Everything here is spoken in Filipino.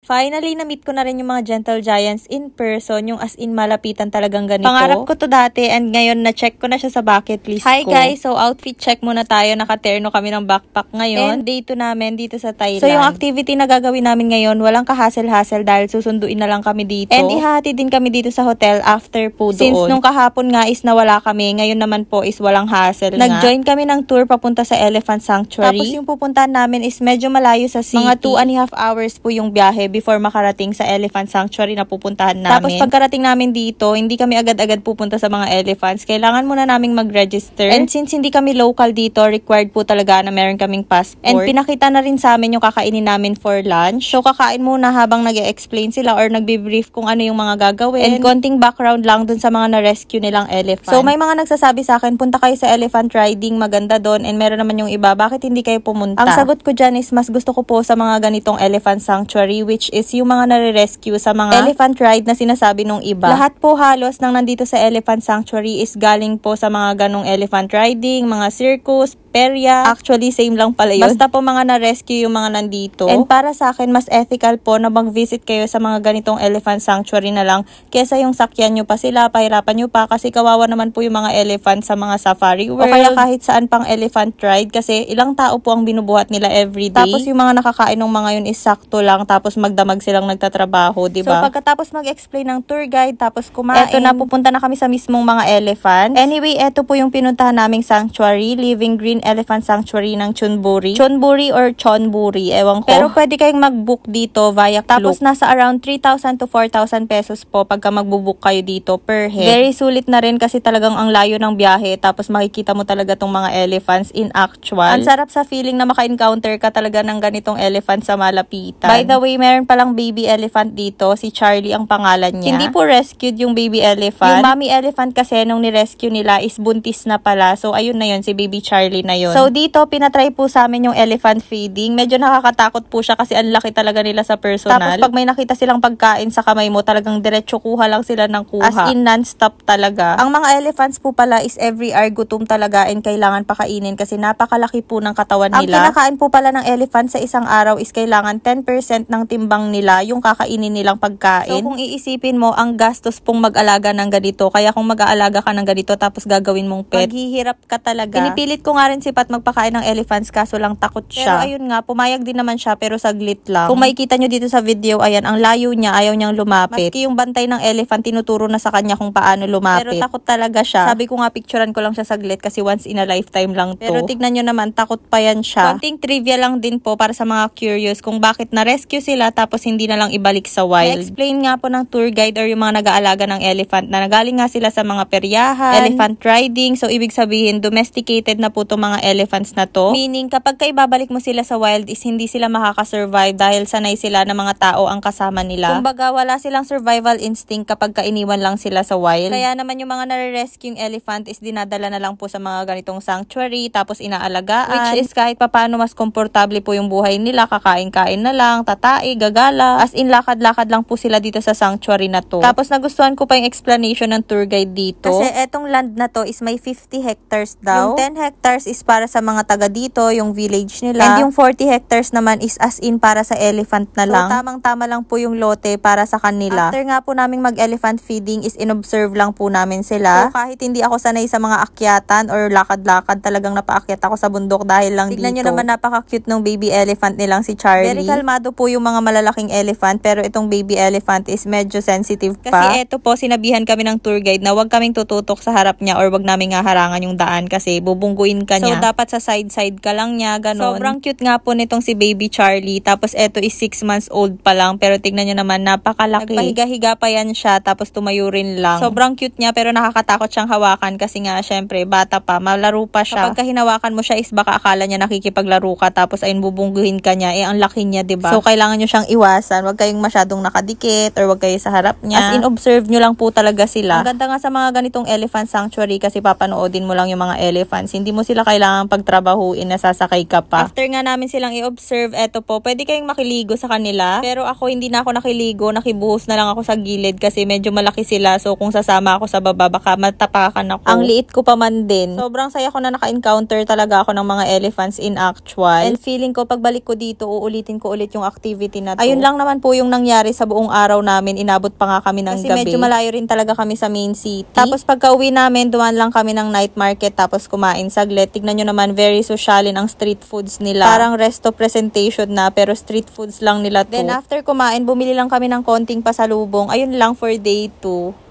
Finally, na-meet ko na rin yung mga gentle giants in person, yung as in malapitan talagang ganito. Pangarap ko to dati and ngayon na-check ko na siya sa bucket list ko. Hi guys! So outfit check muna tayo. Nakaterno kami ng backpack ngayon. And day 2 namin dito sa Thailand. So yung activity na gagawin namin ngayon, walang ka-hassle-hassle dahil susunduin na lang kami dito. And ihahati din kami dito sa hotel after po doon. Since nung kahapon nga is nawala kami, ngayon naman po is walang hassle nga. Nag-join kami ng tour papunta sa Elephant Sanctuary. Tapos yung pupuntahan namin is medyo malayo sa city. Mga 2.5 hours po yung biyahe before makarating sa Elephant Sanctuary na pupuntahan namin. Tapos pagkarating namin dito, hindi kami agad-agad pupunta sa mga elephants. Kailangan muna naming mag-register. And since hindi kami local dito, required po talaga na meron kaming passport. And pinakita na rin sa amin yung kakainin namin for lunch. So kakain muna habang nag-e-explain sila or nagbe-brief kung ano yung mga gagawin. And konting background lang dun sa mga na-rescue nilang elephant. So may mga nagsasabi sa akin, punta kayo sa elephant riding, maganda doon. And meron naman yung iba, bakit hindi kayo pumunta? Ang sagot ko dyan is mas gusto ko po sa mga ganitong elephant sanctuary, which is yung mga nare-rescue sa mga elephant ride na sinasabi nung iba. Lahat po halos nang nandito sa elephant sanctuary is galing po sa mga ganong elephant riding, mga circus, perya. Actually, same lang pala yun. Basta po mga na-rescue yung mga nandito. And para sa akin, mas ethical po na mag-visit kayo sa mga ganitong elephant sanctuary na lang kesa yung sakyan nyo pa sila, pahirapan nyo pa kasi kawawa naman po yung mga elephant sa mga safari world. O kaya kahit saan pang elephant ride kasi ilang tao po ang binubuhat nila everyday. Tapos yung mga nakakain ng mga yun is sakto lang tapos magdamag silang nagtatrabaho, diba? So pagkatapos mag-explain ng tour guide tapos kumain, eto na, pupunta na kami sa mismong mga elephants. Anyway, eto po yung pinuntahan naming sanctuary, Living Green Elephant Sanctuary ng Chonburi. Chonburi or Chonburi, ewan ko. Pero pwede kayong mag-book dito via Klook. Tapos nasa around 3,000 to 4,000 pesos po pagka magbubook kayo dito per head. Very sulit na rin kasi talagang ang layo ng biyahe tapos makikita mo talaga tong mga elephants in actual. Ang sarap sa feeling na maka-encounter ka talaga ng ganitong elephant sa malapitan. By the way, meron palang baby elephant dito. Si Charlie ang pangalan niya. Hindi po rescued yung baby elephant. Yung mommy elephant kasi nung ni-rescue nila is buntis na pala. So ayun na yun, si baby Charlie na yun. So dito, pinatry po sa amin yung elephant feeding. Medyo nakakatakot po siya kasi ang laki talaga nila sa personal. Tapos pag may nakita silang pagkain sa kamay mo, talagang diretso kuha lang sila ng kuha. As in non-stop talaga. Ang mga elephants po pala is every hour gutom talaga and kailangan pakainin kasi napakalaki po ng katawan nila. Ang kinakain po pala ng elephant sa isang araw is kailangan 10% ng timbang nila yung kakainin nilang pagkain. So kung iisipin mo, ang gastos pong mag-alaga ng ganito. Kaya kung mag-aalaga ka ng ganito tapos gagawin mong pet, maghihirap ka talaga. Pinipilit ko nga rin si Pat magpakain ng elephants kaso lang takot siya. Pero ayun nga, pumayag din naman siya pero saglit lang. Kung makikita nyo dito sa video, ayan, ang layo niya, ayaw niyang lumapit. Maski yung bantay ng elephant, tinuturo na sa kanya kung paano lumapit. Pero takot talaga siya. Sabi ko nga, picturean ko lang siya saglit kasi once in a lifetime lang to. Pero tignan nyo naman, takot pa yan siya. Konting trivia lang din po para sa mga curious kung bakit na-rescue sila tapos hindi na lang ibalik sa wild. Na-explain nga po ng tour guide or yung mga nag-aalaga ng elephant na nagaling nga sila sa mga peryahan, elephant riding. So, ibig sabihin, domesticated na po itong mga elephants na to. Meaning, kapag ibabalik mo sila sa wild is hindi sila makakasurvive dahil sanay sila na mga tao ang kasama nila. Kumbaga, wala silang survival instinct kapag kainiwan lang sila sa wild. Kaya naman yung mga nare-rescue elephant is dinadala na lang po sa mga ganitong sanctuary tapos inaalagaan. Which is kahit papano mas komportable po yung buhay nila, kakain-kain na lang, tatai, gagala. As in, lakad-lakad lang po sila dito sa sanctuary na to. Tapos nagustuhan ko pa yung explanation ng tour guide dito. Kasi etong land na to is may 50 hectares daw. Yung 10 hectares is para sa mga taga dito, yung village nila. And yung 40 hectares naman is as in para sa elephant na lang. So tamang-tama lang po yung lote para sa kanila. After nga po naming mag-elephant feeding is inobserve lang po namin sila. So kahit hindi ako sanay sa mga akyatan or lakad-lakad, talagang napaakyat ako sa bundok dahil lang tignan dito. Tignan nyo naman, napaka-cute ng baby elephant nilang si Charlie. Very kalmado po yung mga malalaking elephant pero itong baby elephant is medyo sensitive pa. Kasi eto po, sinabihan kami ng tour guide na wag kaming tututok sa harap niya or wag namin nga harangan yung daan kasi bubungguin ka niya. So dapat sa side-side ka lang niya, ganun. Sobrang cute nga po nitong si baby Charlie. Tapos eto is 6 months old pa lang pero tignan nyo naman, napakalaki. Nagpahiga-higa pa yan siya tapos tumayo rin lang. Sobrang cute niya pero nakakatakot siyang hawakan kasi nga syempre bata pa, malaro pa siya. Kapag hinawakan mo siya is baka akala niya nakikipaglaro ka tapos ayun bubungguhin ka niya, ang laki niya, diba? So kailangan nyo siyang iwasan, wag kayong masyadong nakadikit or wag kayo sa harap niya. As in, observe nyo lang po talaga sila. Ang ganda nga sa mga ganitong elephant sanctuary kasi papanoodin mo lang yung mga elephants. Hindi mo sila kailangan kailangan pagtrabahuin na sasakay ka pa. After nga namin silang i-observe, eto po, pwede kayong makiligo sa kanila. Pero ako hindi na ako nakiligo, nakibuhos na lang ako sa gilid kasi medyo malaki sila. So kung sasama ako sa baba, baka matapakan ako. Ang liit ko pa man din. Sobrang saya ko na naka-encounter talaga ako ng mga elephants in actual. And feeling ko pagbalik ko dito, uulitin ko ulit yung activity na to. Ayun lang naman po yung nangyari sa buong araw namin. Inabot pa nga kami ng gabi. Kasi medyo malayo rin talaga kami sa main city. Tapos pagka uwi namin, dumaan lang kami ng night market tapos kumain saglit. Tignan nyo naman, very socialin ang street foods nila. Parang resto presentation na pero street foods lang nila to. Then after kumain, bumili lang kami ng konting pasalubong. Ayun lang for day 2.